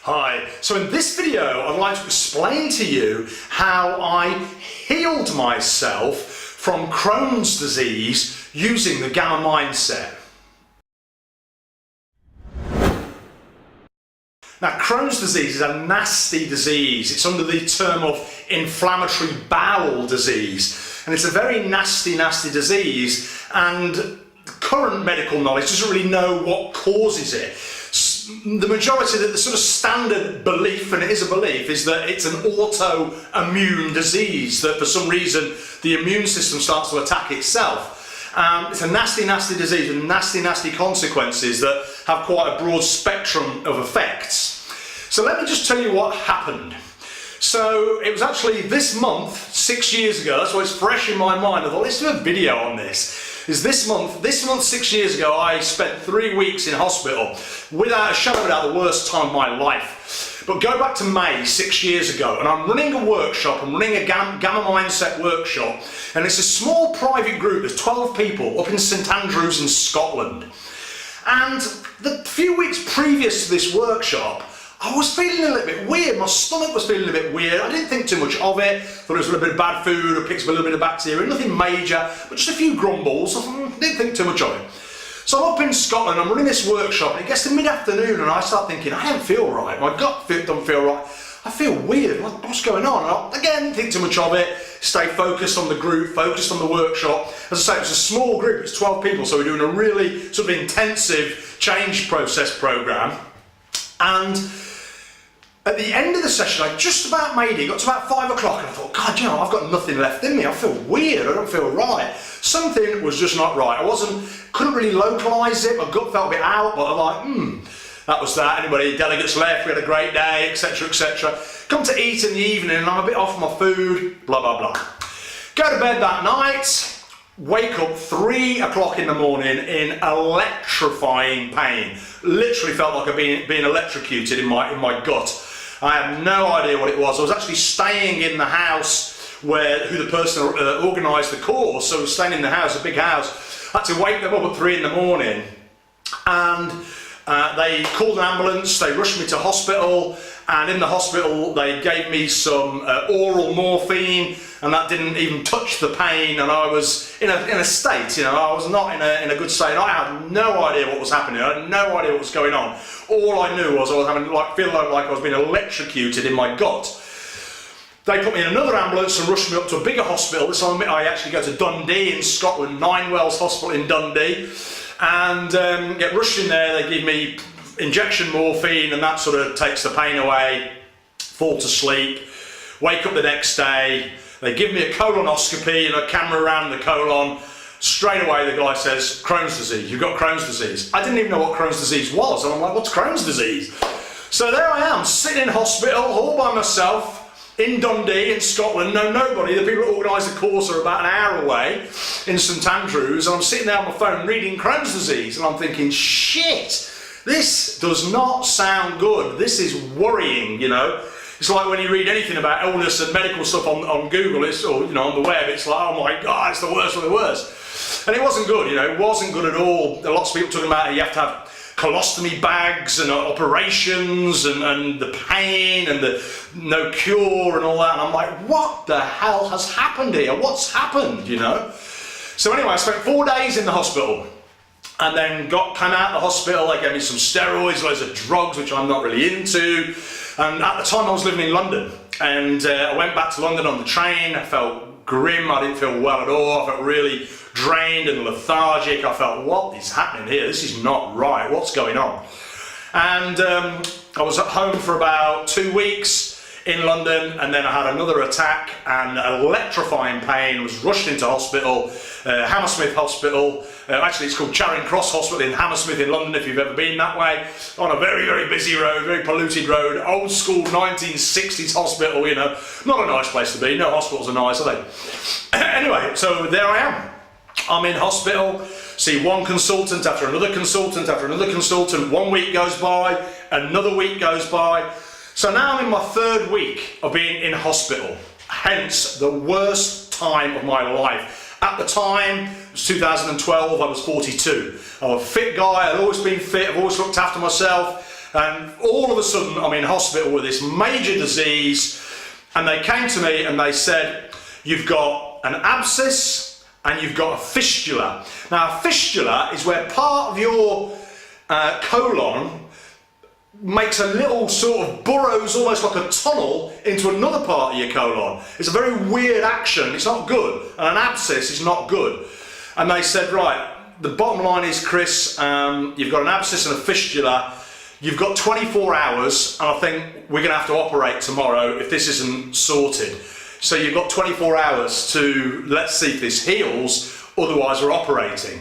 Hi, so in this video I'd like to explain to you how I healed myself from Crohn's disease using the Gamma mindset. Now, Crohn's disease is a nasty disease. It's under the term of inflammatory bowel disease, and it's a very nasty disease, and current medical knowledge doesn't really know what causes it. The majority, the sort of standard belief, and it is a belief, is that it's an autoimmune disease, that for some reason the immune system starts to attack itself. It's a nasty disease with nasty consequences that have quite a broad spectrum of effects. So let me just tell you what happened. So it was actually this month, 6 years ago, that's why it's fresh in my mind. I thought, let's do a video on this. Is this month 6 years ago, I spent 3 weeks in hospital without a shadow of a doubt, the worst time of my life. But go back to May 6 years ago, and I'm running a workshop. I'm running a Gamma Mindset workshop, and it's a small private group. There's 12 people up in St Andrews in Scotland. And the few weeks previous to this workshop, I was feeling a little bit weird. My stomach was feeling a bit weird. I didn't think too much of it. Thought it was a little bit of bad food, or picked up a little bit of bacteria. Nothing major, but just a few grumbles. I didn't think too much of it. So I'm up in Scotland, I'm running this workshop, and it gets to mid-afternoon, and I start thinking, I don't feel right. My gut don't feel right. I feel weird. What's going on? And again, didn't think too much of it. Stay focused on the group, focused on the workshop. As I say, it was a small group. It's 12 people, so we're doing a really sort of intensive change process program. And at the end of the session, I just about made it. Got to about 5 o'clock, and I thought, God, you know, I've got nothing left in me. I feel weird. I don't feel right. Something was just not right. Couldn't really localise it. My gut felt a bit out, but I'm like, that was that. Anybody, delegates left. We had a great day, etc., etc. Come to eat in the evening, and I'm a bit off my food. Blah blah blah. Go to bed that night. Wake up 3 o'clock in the morning in electrifying pain. Literally felt like I'd been electrocuted in my gut. I had no idea what it was. I was actually staying in the house who the person organised the course, so I was staying in the house, a big house. I had to wake them up at 3 in the morning, and they called an ambulance, they rushed me to hospital, and in the hospital they gave me some oral morphine, and that didn't even touch the pain, and I was in a state, you know, I was not in a good state. I had no idea what was happening. I had no idea what was going on. All I knew was I was having feeling like I was being electrocuted in my gut. They put me in another ambulance and rushed me up to a bigger hospital. This time I actually go to Dundee in Scotland, Ninewells Hospital in Dundee, and get rushed in there. They give me injection morphine, and that sort of takes the pain away. Fall to sleep, wake up the next day. They give me a colonoscopy and a camera around the colon. Straight away the guy says, Crohn's disease, you've got Crohn's disease. I didn't even know what Crohn's disease was, and I'm like, what's Crohn's disease? So there I am, sitting in hospital all by myself in Dundee in Scotland, know nobody. The people that organised the course are about an hour away in St Andrews, and I'm sitting there on my phone reading Crohn's disease, and I'm thinking, shit, this does not sound good. This is worrying, you know. It's like when you read anything about illness and medical stuff on Google, or you know, on the web, it's like, oh my God, it's the worst of the worst. And it wasn't good, you know, it wasn't good at all. Lots of people talking about you have to have colostomy bags and operations and the pain and the no cure and all that. And I'm like, what the hell has happened here? What's happened, you know? So anyway, I spent 4 days in the hospital. And then came out of the hospital. They gave me some steroids, loads of drugs, which I'm not really into. And at the time I was living in London, and I went back to London on the train. I felt grim, I didn't feel well at all. I felt really drained and lethargic. I felt, what is happening here? This is not right, what's going on? And I was at home for about 2 weeks in London, and then I had another attack and electrifying pain. Was rushed into hospital, Hammersmith Hospital. Actually, it's called Charing Cross Hospital in Hammersmith in London, if you've ever been that way. On a very busy road, very polluted road, old school 1960s hospital, you know. Not a nice place to be. No hospitals are nice, are they? Anyway, so there I am. I'm in hospital, see one consultant after another consultant after another consultant. 1 week goes by, another week goes by. So now I'm in my 3rd week of being in hospital, hence the worst time of my life. At the time, it was 2012, I was 42. I'm a fit guy, I've always been fit, I've always looked after myself. And all of a sudden, I'm in hospital with this major disease, and they came to me and they said, you've got an abscess and you've got a fistula. Now, a fistula is where part of your colon makes a little sort of burrows, almost like a tunnel, into another part of your colon. It's a very weird action. It's not good. And an abscess is not good. And they said, right, the bottom line is, Chris, you've got an abscess and a fistula. You've got 24 hours, and I think we're going to have to operate tomorrow if this isn't sorted. So you've got 24 hours to, let's see if this heals, otherwise we're operating.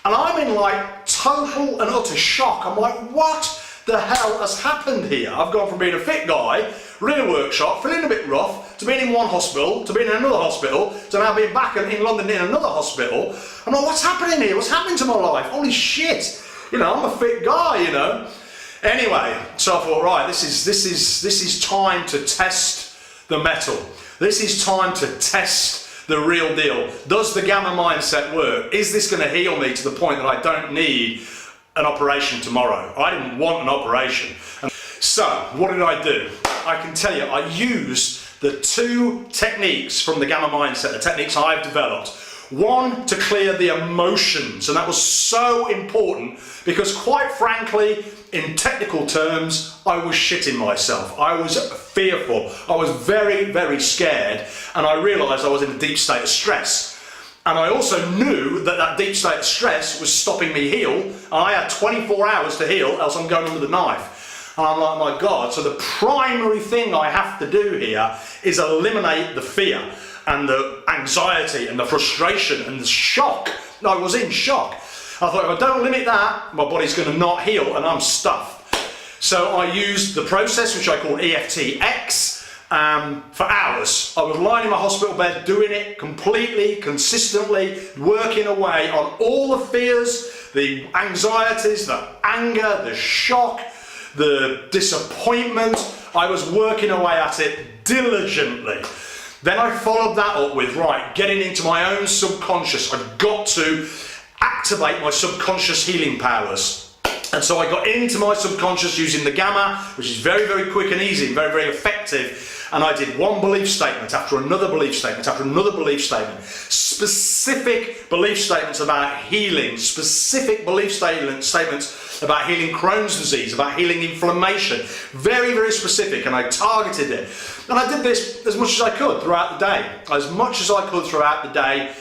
And I'm in like total and utter shock. I'm like, what the hell has happened here? I've gone from being a fit guy, running a workshop, feeling a bit rough, to being in one hospital, to being in another hospital, to now being back in London in another hospital. I'm like, what's happening here? What's happening to my life? Holy shit. You know, I'm a fit guy, you know. Anyway, so I thought, right, this is time to test the metal. This is time to test the real deal. Does the gamma mindset work? Is this going to heal me to the point that I don't need an operation tomorrow? I didn't want an operation. So, what did I do? I can tell you, I used the 2 techniques from the gamma mindset, the techniques I've developed. One, to clear the emotions, and that was so important because, quite frankly, in technical terms, I was shitting myself. I was fearful. I was very, very scared, and I realised I was in a deep state of stress. And I also knew that that deep state of stress was stopping me heal, and I had 24 hours to heal, else I'm going under the knife. And I'm like, my God, so the primary thing I have to do here is eliminate the fear and the anxiety and the frustration and the shock. I was in shock. I thought, if I don't limit that, my body's going to not heal and I'm stuffed. So I used the process, which I call EFTX, for hours. I was lying in my hospital bed doing it completely, consistently, working away on all the fears, the anxieties, the anger, the shock, the disappointment. I was working away at it diligently. Then I followed that up with, right, getting into my own subconscious. I've got to activate my subconscious healing powers. And so I got into my subconscious using the gamma, which is very, very quick and easy and very, very effective. And I did one belief statement after another belief statement after another belief statement. Specific belief statements about healing, specific belief statements about healing Crohn's disease, about healing inflammation. Very, very specific, and I targeted it. And I did this as much as I could throughout the day. As much as I could throughout the day.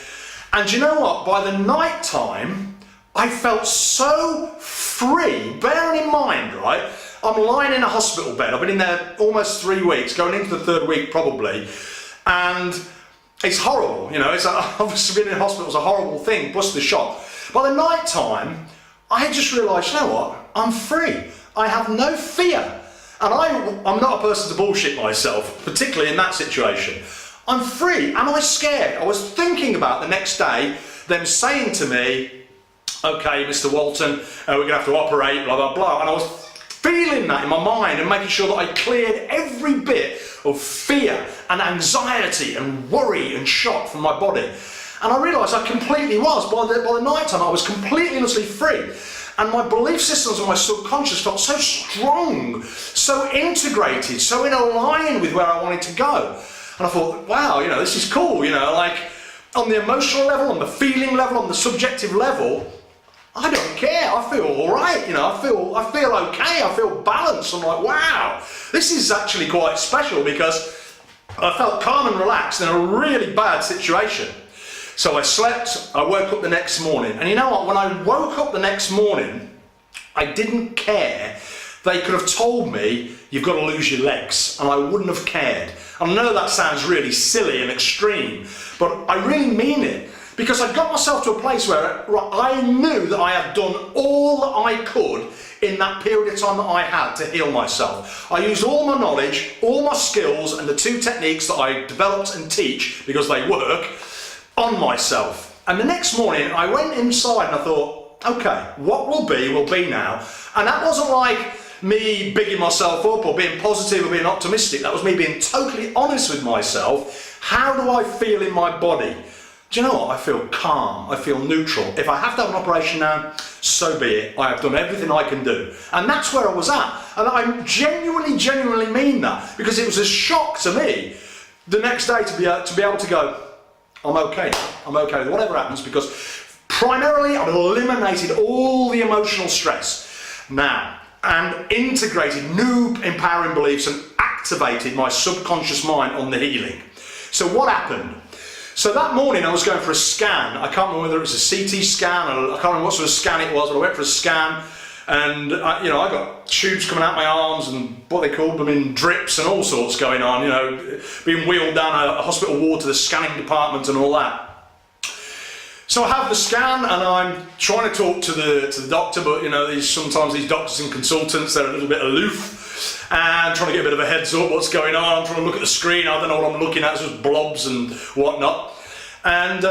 And you know what? By the night time, I felt so free. Bearing in mind, right, I'm lying in a hospital bed. I've been in there almost 3 weeks, going into the 3rd week probably. And it's horrible, you know. Obviously being in hospital is a horrible thing, plus the shock. By the night time, I just realised, you know what? I'm free. I have no fear. And I'm not a person to bullshit myself, particularly in that situation. I'm free. Am I scared? I was thinking about the next day, them saying to me, okay, Mr. Walton, we're going to have to operate, blah, blah, blah. And I was feeling that in my mind and making sure that I cleared every bit of fear and anxiety and worry and shock from my body. And I realised I completely was. By the night time, I was completely and utterly free. And my belief systems and my subconscious felt so strong, so integrated, so in a line with where I wanted to go. And I thought, wow, you know, this is cool, you know, like on the emotional level, on the feeling level, on the subjective level, I don't care. I feel all right, you know, I feel okay, I feel balanced. I'm like, wow, this is actually quite special because I felt calm and relaxed in a really bad situation. So I slept, I woke up the next morning, and you know what, when I woke up the next morning, I didn't care. They could have told me, you've got to lose your legs, and I wouldn't have cared. I know that sounds really silly and extreme, but I really mean it, because I got myself to a place where I knew that I had done all that I could in that period of time that I had to heal myself. I used all my knowledge, all my skills, and the 2 techniques that I developed and teach, because they work, on myself. And the next morning I went inside and I thought, okay, what will be now. And that wasn't like me bigging myself up or being positive or being optimistic. That was me being totally honest with myself. How do I feel in my body? do you know what? I feel calm, I feel neutral. If I have to have an operation now, so be it. I have done everything I can do. And that's where I was at. And I genuinely mean that, because it was a shock to me the next day to be able to go, I'm okay, I'm okay with whatever happens, because primarily I've eliminated all the emotional stress now and integrated new empowering beliefs and activated my subconscious mind on the healing. So what happened? So that morning I was going for a scan. I can't remember whether it was a CT scan, or I can't remember what sort of scan it was, but I went for a scan, and I got tubes coming out my arms and what they called them in drips and all sorts going on, being wheeled down a hospital ward to the scanning department and all that. So I have the scan and I'm trying to talk to the doctor, but sometimes these doctors and consultants, they're a little bit aloof and trying to get a bit of a heads up what's going on. I'm trying to look at the screen, I don't know what I'm looking at, it's just blobs and whatnot. And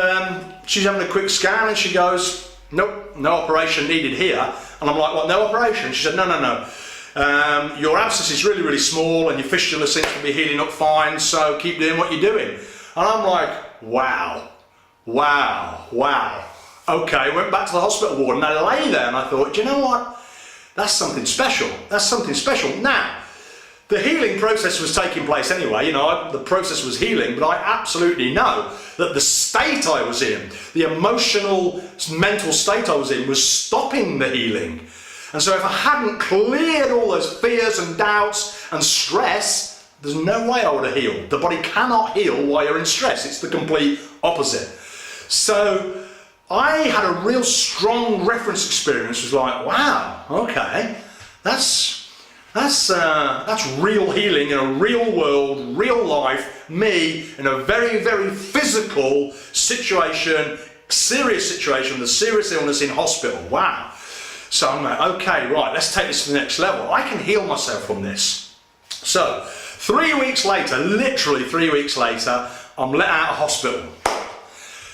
she's having a quick scan and she goes, nope, no operation needed here. And I'm like, what, no operation? She said, no. Your abscess is really small and your fistula seems to be healing up fine, so keep doing what you're doing. And I'm like, wow. Okay, went back to the hospital ward and I lay there and I thought, do you know what? That's something special. Now, the healing process was taking place anyway, the process was healing, but I absolutely know that the state I was in, the emotional, mental state I was in, was stopping the healing. And so if I hadn't cleared all those fears and doubts and stress, there's no way I would have healed. The body cannot heal while you're in stress. It's the complete opposite. So I had a real strong reference experience. It was like, wow, okay, that's real healing in a real world, real life, me in a very physical situation, serious situation with a serious illness in hospital. Wow. So I'm like, okay, right, let's take this to the next level. I can heal myself from this. So 3 weeks later, literally 3 weeks later, I'm let out of hospital.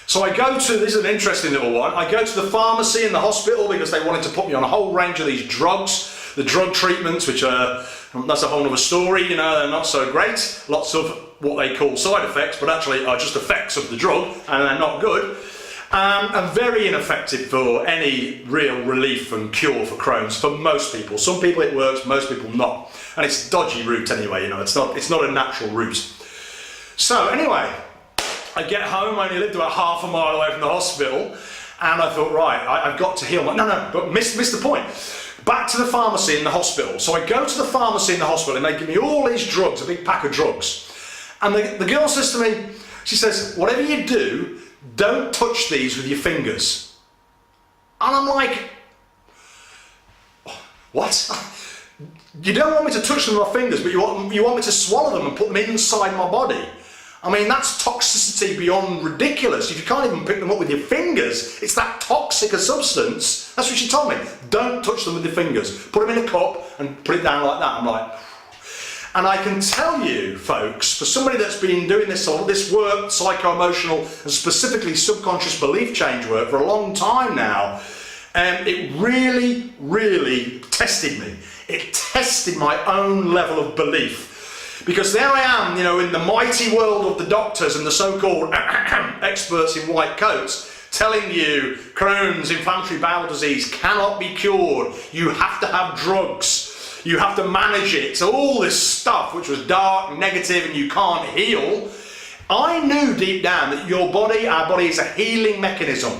So I go to, this is an interesting little one, I go to the pharmacy in the hospital because they wanted to put me on a whole range of these drugs, the drug treatments, which are, that's a whole other story, they're not so great. Lots of what they call side effects, but actually are just effects of the drug, and they're not good. And very ineffective for any real relief and cure for Crohn's for most people. Some people it works, most people not. And it's a dodgy route anyway, it's not a natural route. So anyway, I get home, I only lived about half a mile away from the hospital, and I thought, right, I've got to heal. No, but missed the point. Back to the pharmacy in the hospital. So I go to the pharmacy in the hospital and they give me all these drugs, a big pack of drugs. And the girl says to me, she says, whatever you do, don't touch these with your fingers. And I'm like, what? You don't want me to touch them with my fingers, but you want me to swallow them and put them inside my body. I mean, that's toxicity beyond ridiculous. If you can't even pick them up with your fingers, it's that toxic a substance. That's what she told me. Don't touch them with your fingers. Put them in a cup and put it down like that. I'm like, and I can tell you, folks, for somebody that's been doing this work, psycho-emotional and specifically subconscious belief change work for a long time now, it really tested me. It tested my own level of belief. Because there I am, in the mighty world of the doctors and the so-called experts in white coats, telling you Crohn's, inflammatory bowel disease, cannot be cured. You have to have drugs. You have to manage it. So all this stuff, which was dark, negative, and you can't heal, I knew deep down that our body is a healing mechanism.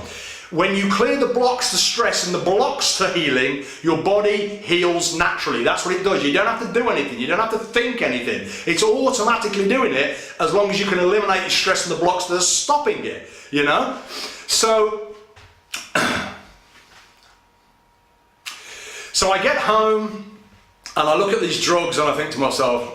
When you clear the blocks to stress and the blocks to healing, your body heals naturally. That's what it does. You don't have to do anything. You don't have to think anything. It's automatically doing it as long as you can eliminate the stress and the blocks that are stopping it, So I get home and I look at these drugs and I think to myself,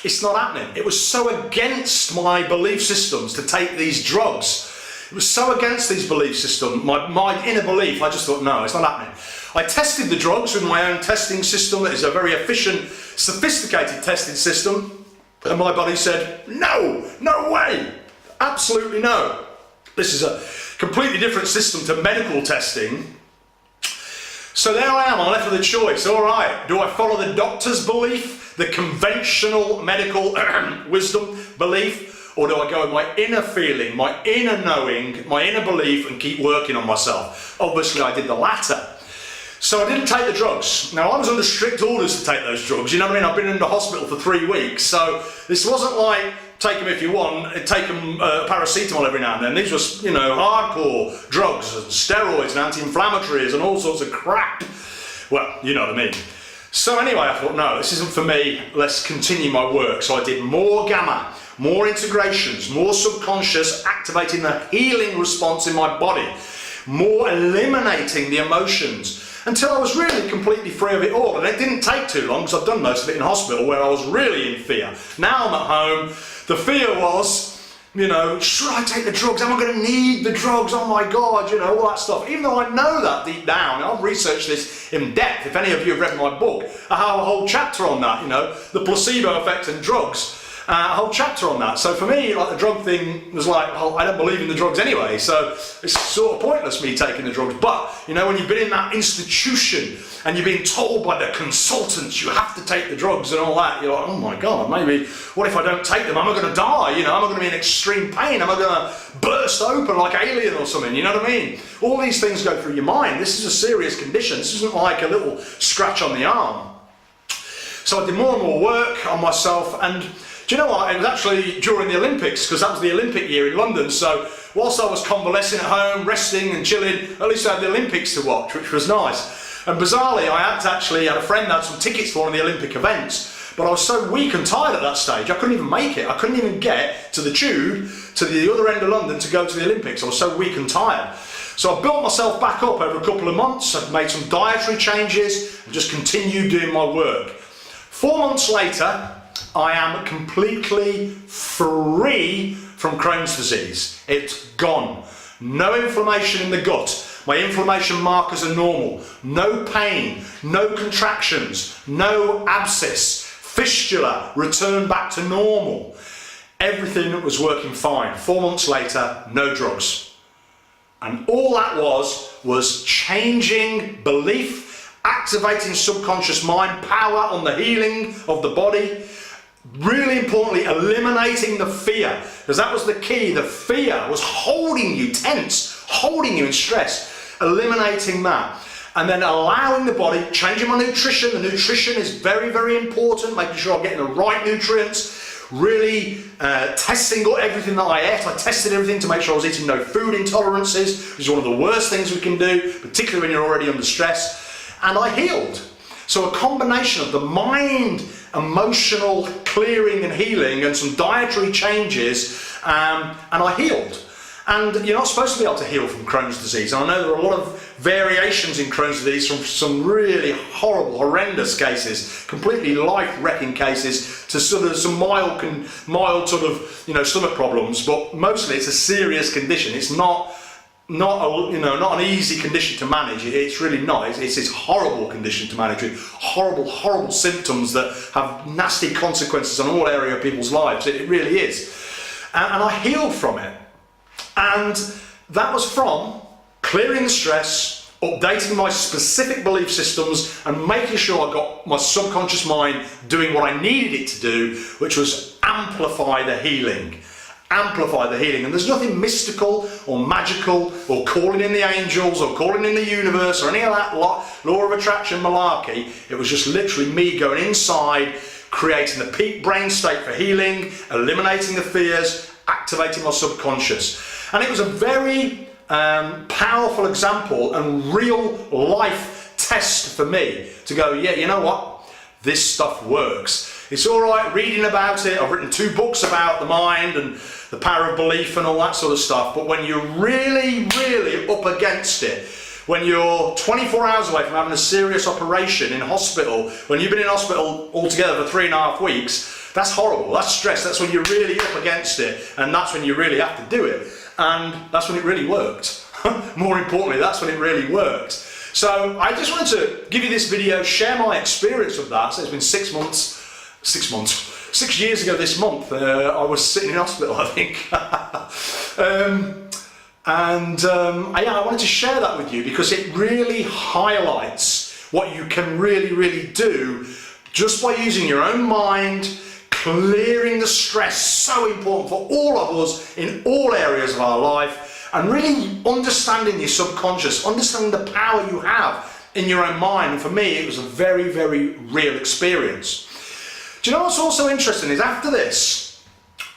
it's not happening. It was so against my belief systems to take these drugs. It was so against these belief systems, my inner belief, I just thought, no, it's not happening. I tested the drugs with my own testing system. That is a very efficient, sophisticated testing system. And my body said, no way, absolutely no. This is a completely different system to medical testing. So there I am, I'm left with a choice. All right, do I follow the doctor's belief, the conventional medical wisdom belief, Or do I go with my inner feeling, my inner knowing, my inner belief and keep working on myself? Obviously I did the latter. So I didn't take the drugs. Now I was under strict orders to take those drugs, you know what I mean? I've been in the hospital for 3 weeks, so this wasn't like take them if you want, take them paracetamol every now and then. These were, you know, hardcore drugs and steroids and anti-inflammatories and all sorts of crap. Well, you know what I mean. So anyway, I thought, no, this isn't for me, let's continue my work. So I did more gamma, more integrations, more subconscious, activating the healing response in my body, more eliminating the emotions, until I was really completely free of it all. And it didn't take too long, because I've done most of it in hospital where I was really in fear. Now I'm at home, the fear was, you know, should I take the drugs? Am I going to need the drugs? Oh my God, you know, all that stuff. Even though I know that deep down, I've researched this in depth. If any of you have read my book, I have a whole chapter on that, you know, the placebo effect and drugs. A whole chapter on that. So for me, like, the drug thing was like, well, I don't believe in the drugs anyway, so it's sort of pointless me taking the drugs. But you know, when you've been in that institution and you're being told by the consultants you have to take the drugs and all that, you're like, oh my God, maybe what if I don't take them? Am I going to die? You know, am I going to be in extreme pain? Am I going to burst open like Alien or something? You know what I mean? All these things go through your mind. This is a serious condition. This isn't like a little scratch on the arm. So I did more and more work on myself, and do you know what? It was actually during the Olympics, because that was the Olympic year in London. So whilst I was convalescing at home, resting and chilling, at least I had the Olympics to watch, which was nice. And bizarrely, I had a friend that had some tickets for one of the Olympic events, but I was so weak and tired at that stage, I couldn't even make it. I couldn't even get to the tube, to the other end of London to go to the Olympics. I was so weak and tired. So I built myself back up over a couple of months. I've made some dietary changes and just continued doing my work. 4 months later, I am completely free from Crohn's disease. It's gone. No inflammation in the gut. My inflammation markers are normal. No pain, no contractions, no abscess, fistula returned back to normal. Everything was working fine. 4 months later, no drugs. And all that was changing belief, activating subconscious mind power on the healing of the body. Really importantly, eliminating the fear, because that was the key. The fear was holding you tense, holding you in stress. Eliminating that, and then allowing the body, changing my nutrition. The nutrition is very, very important, making sure I'm getting the right nutrients, really testing everything that I ate. I tested everything to make sure I was eating no food intolerances, which is one of the worst things we can do, particularly when you're already under stress. And I healed. So a combination of the mind, emotional clearing and healing, and some dietary changes, and I healed. And you're not supposed to be able to heal from Crohn's disease. And I know there are a lot of variations in Crohn's disease from some really horrible, horrendous cases, completely life-wrecking cases, to sort of some mild sort of, you know, stomach problems. But mostly it's a serious condition. It's not an easy condition to manage. It's really not. It's this horrible condition to manage with horrible symptoms that have nasty consequences on all area of people's lives. It really is. And I healed from it. And that was from clearing the stress, updating my specific belief systems, and making sure I got my subconscious mind doing what I needed it to do, which was amplify the healing. Amplify the healing. And there's nothing mystical or magical or calling in the angels or calling in the universe or any of that law of attraction malarkey. It was just literally me going inside, creating the peak brain state for healing, eliminating the fears, activating my subconscious. And it was a very powerful example and real life test for me to go, yeah, you know what? This stuff works. It's all right reading about it. I've written 2 books about the mind and the power of belief and all that sort of stuff. But when you're really, really up against it, when you're 24 hours away from having a serious operation in hospital, when you've been in hospital altogether for 3.5 weeks, that's horrible. That's stress. That's when you're really up against it, and that's when you really have to do it. And that's when it really worked. More importantly, that's when it really worked. So I just wanted to give you this video, share my experience of that. So it's been 6 months, 6 years ago this month, I was sitting in hospital, I think. I wanted to share that with you because it really highlights what you can really, really do just by using your own mind, clearing the stress, so important for all of us in all areas of our life, and really understanding your subconscious, understanding the power you have in your own mind. And for me, it was a very, very real experience. Do you know what's also interesting is after this,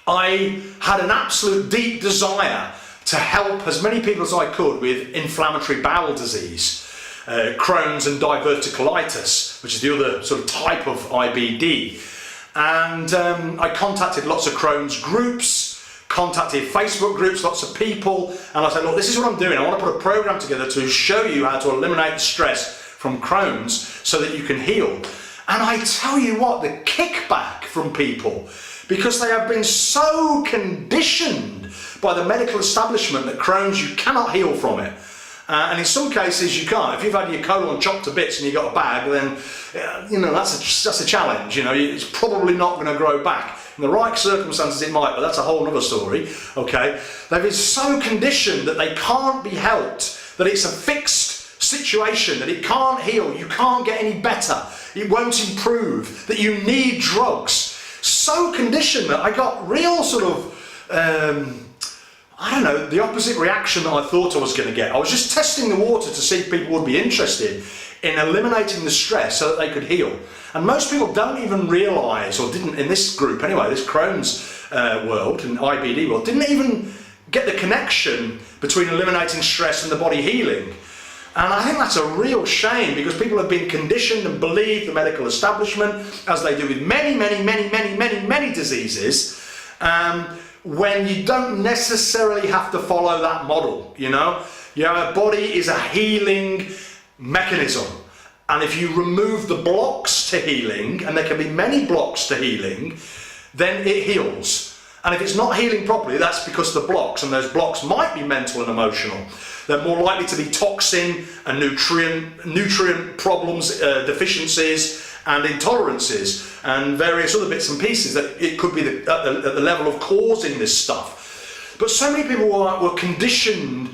I had an absolute deep desire to help as many people as I could with inflammatory bowel disease, Crohn's and diverticulitis, which is the other sort of type of IBD. And I contacted lots of Crohn's groups, contacted Facebook groups, lots of people, and I said, look, this is what I'm doing. I want to put a program together to show you how to eliminate the stress from Crohn's so that you can heal. And I tell you what, the kickback from people, because they have been so conditioned by the medical establishment that Crohn's, you cannot heal from it. And in some cases you can't. If you've had your colon chopped to bits and you've got a bag, then you know that's a challenge. You know, it's probably not going to grow back. In the right circumstances it might, but that's a whole other story. Okay, they've been so conditioned that they can't be helped, that it's a fixed situation, that it can't heal, you can't get any better, it won't improve, that you need drugs. So conditioned that I got real sort of I don't know, the opposite reaction that I thought I was going to get. I was just testing the water to see if people would be interested in eliminating the stress so that they could heal. And most people don't even realise, or didn't in this group anyway, this Crohn's world and IBD world, didn't even get the connection between eliminating stress and the body healing. And I think that's a real shame, because people have been conditioned and believe the medical establishment, as they do with many diseases, when you don't necessarily have to follow that model. You know, your body is a healing mechanism, and if you remove the blocks to healing, and there can be many blocks to healing, then it heals. And if it's not healing properly, that's because the blocks, and those blocks might be mental and emotional. They're more likely to be toxin and nutrient problems, deficiencies and intolerances and various other bits and pieces that it could be at the level of causing this stuff. But so many people were conditioned,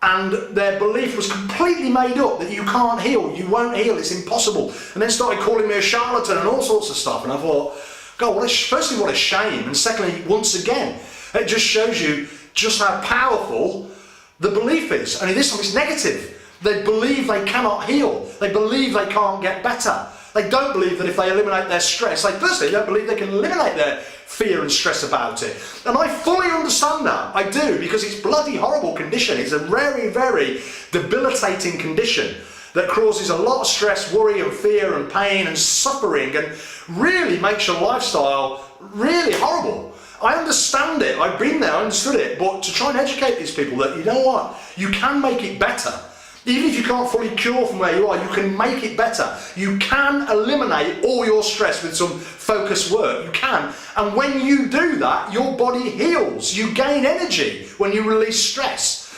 and their belief was completely made up that you can't heal, you won't heal, it's impossible. And then started calling me a charlatan and all sorts of stuff. And I thought, God, firstly, what a shame. And secondly, once again, it just shows you just how powerful the belief is. And in this one, it's negative. They believe they cannot heal. They believe they can't get better. They don't believe that if they eliminate their stress, firstly, they don't believe they can eliminate their fear and stress about it. And I fully understand that. I do, because it's bloody horrible condition. It's a very, very debilitating condition that causes a lot of stress, worry and fear and pain and suffering, and really makes your lifestyle really horrible. I understand it. I've been there, I understood it. But to try and educate these people that, you know what, you can make it better. Even if you can't fully cure from where you are, you can make it better. You can eliminate all your stress with some focused work. You can. And when you do that, your body heals. You gain energy when you release stress.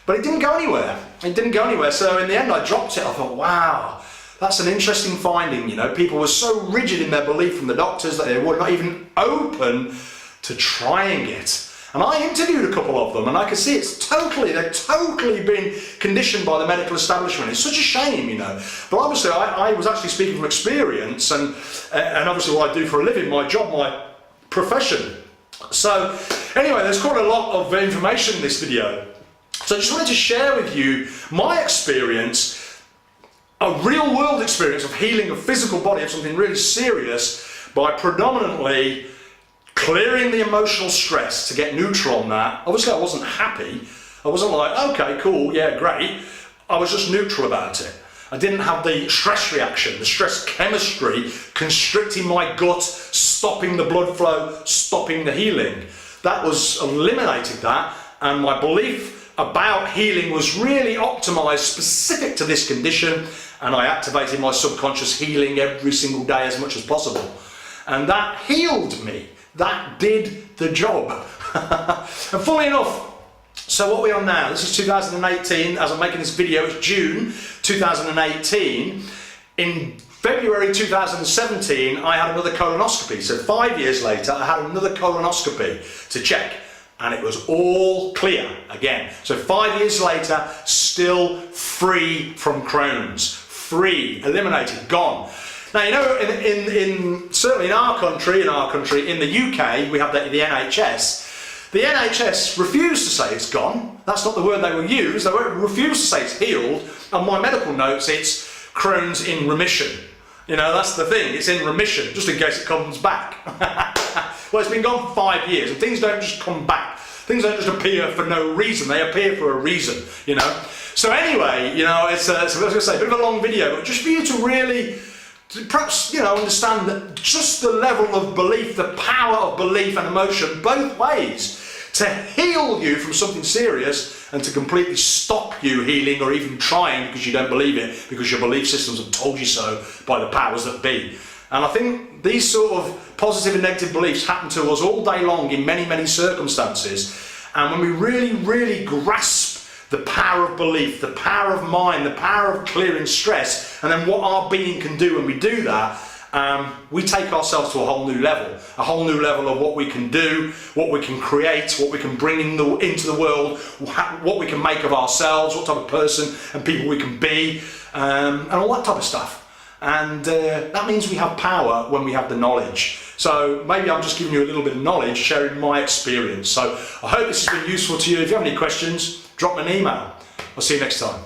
But it didn't go anywhere. It didn't go anywhere. So in the end, I dropped it. I thought, wow, that's an interesting finding. You know, people were so rigid in their belief from the doctors that they were not even open to trying it. And I interviewed a couple of them, and I could see they've totally been conditioned by the medical establishment. It's such a shame, you know. But obviously, I was actually speaking from experience, and obviously what I do for a living, my job, my profession. So anyway, there's quite a lot of information in this video. So I just wanted to share with you my experience, a real world experience of healing a physical body of something really serious by predominantly clearing the emotional stress to get neutral on that. Obviously I wasn't happy. I wasn't like, okay, cool, yeah, great. I was just neutral about it. I didn't have the stress reaction, the stress chemistry constricting my gut, stopping the blood flow, stopping the healing. That was eliminated that, and my belief about healing was really optimized specific to this condition, and I activated my subconscious healing every single day as much as possible. And that healed me. That did the job. And funnily enough, so what we're on now, this is 2018, as I'm making this video, it's June 2018. In February 2017, I had another colonoscopy. So 5 years later, I had another colonoscopy to check, and it was all clear again. So 5 years later, still free from Crohn's. Free, eliminated, gone. Now, you know, certainly in our country, in the UK, we have the NHS. The NHS refused to say it's gone. That's not the word they will use. They refuse to say it's healed. On my medical notes, it's Crohn's in remission. You know, that's the thing. It's in remission, just in case it comes back. Well, it's been gone for 5 years, and things don't just come back. Things don't just appear for no reason. They appear for a reason, you know. So anyway, you know, it's I was going to say, a bit of a long video, but just for you to really, perhaps, you know, understand that just the level of belief, the power of belief and emotion, both ways, to heal you from something serious and to completely stop you healing or even trying because you don't believe it, because your belief systems have told you so by the powers that be. And I think these sort of positive and negative beliefs happen to us all day long in many, many circumstances. And when we really, really grasp the power of belief, the power of mind, the power of clearing stress, and then what our being can do when we do that, we take ourselves to a whole new level of what we can do, what we can create, what we can bring into the world, what we can make of ourselves, what type of person and people we can be, and all that type of stuff. And that means we have power when we have the knowledge. So maybe I'm just giving you a little bit of knowledge, sharing my experience. So I hope this has been useful to you. If you have any questions, drop me an email. I'll see you next time.